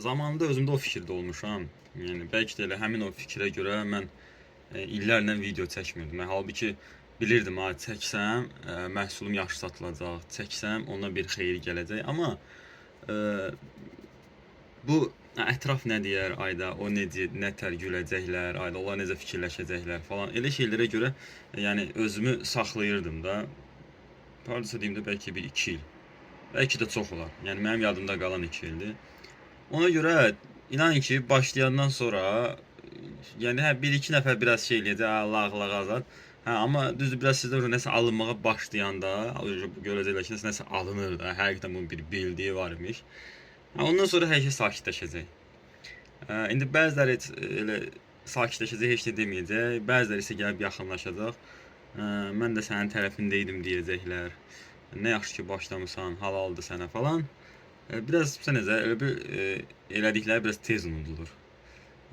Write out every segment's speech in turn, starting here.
zamanında özümdə o fikirdə olmuşam. Yəni bəlkə də elə həmin o fikrə görə mən illərlə video çəkmirdim. Halbuki bilirdim, ha, çəksəm məhsulum yaxşı satılacaq, çəksəm ona bir xeyir gələcək. Amma bu ətraf nə deyər, ayda o necə nətər güləcəklər, ayda onlar necə fikirləşəcəklər falan, elə şeylərə görə yəni özümü saxlayırdım da. Hardasa deyim də bəlkə bir 2 il. Bəlkə də çox olar. Yəni mənim yadımda qalan 2 ildir. Ona görə inanın ki, başlayandan sonra yəni hə bir-iki nəfər biraz şey eləyəcək, lağlaq azad. Hə, amma düzdür biraz sizdə nəsə alınmağa başlayanda görəcəklər ki, nəsə alınır da, həqiqətən bunun bir bildiyi var imiş. Hə, ondan sonra hər şey sakitləşəcək. İndi bəziləri elə sakitləşəcək, heç nə deməyəcək. Bəziləri isə gəlib yaxınlaşacaq. Mən də sənin tərəfində idim deyəcəklər. Nə yaxşı ki başlamısan, halaldır sənə falan. Biraz necə elə bir elədikləri biraz tez unudulur.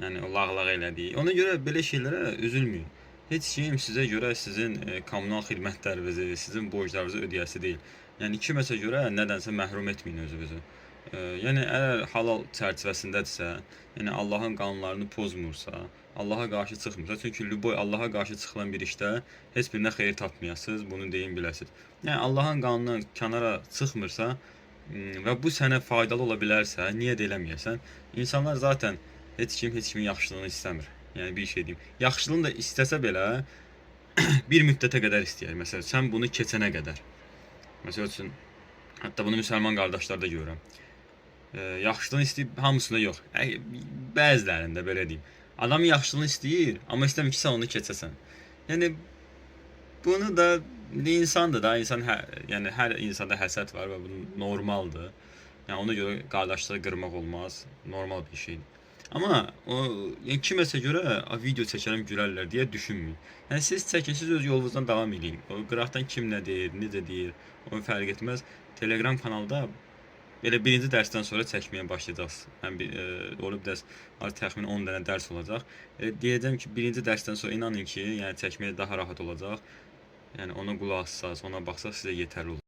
Yəni o lağlaq elədiyi. Ona görə belə şeylərə üzülməyin. Heç kim sizə görə sizin kommunal xidmətlərinizi, sizin borclarınızı ödəyəsi deyil. Yəni kiməsə görə nədənsə məhrum etməyin özünüzü. Yəni əgər halal çərçivəsindədirsə, yəni Allahın qanunlarını pozmursa, Allaha qarşı çıxmırsa, çünki lüboy Allaha qarşı çıxılan bir işdə heç birinə xeyir tapmayasınız, bunu deyin biləsiniz. Yəni Allahın qanunundan kənara çıxmırsa və bu sənə faydalı ola bilərsə, niyə də eləməyəsən? İnsanlar zaten heç kim heç kimin yaxşılığını istəmir. Yəni bir şey deyim. Yaxşılığını da istəsə belə bir müddətə qədər istəyər. Məsələn, sən bunu keçənə qədər. Məsəl üçün, hətta bunu müsəlman qardaşlarda görürəm. Yaxşılığını istəyib hamısında yox. Bəzilərində belə deyim. Adam yaxşılığını istəyir, amma istəmir ki, sən onu keçəsən. Yəni bunu da insandır da, yəni hər insanda həsəd var və bu normaldır. Yəni ona görə qardaşlığı qırmaq olmaz, normal bir şeydir. Amma yəni kiməsə görə video çəkərəm gülərlər deyə düşünməyin. Yəni siz çəkin, siz öz yolunuzdan davam edin. O qıraqdan kim nə deyir, necə deyir, o fərq etməz. Telegram kanalda belə birinci dərsdən sonra çəkməyə başlayacaqsınız. Olub dərs təxminən 10 dənə dərs olacaq. Deyəcəm ki, birinci dərsdən sonra inanın ki, yəni çəkməyə daha rahat olacaq. Yəni ona qulaq assaz, ona baxsaq sizə yetərli olur.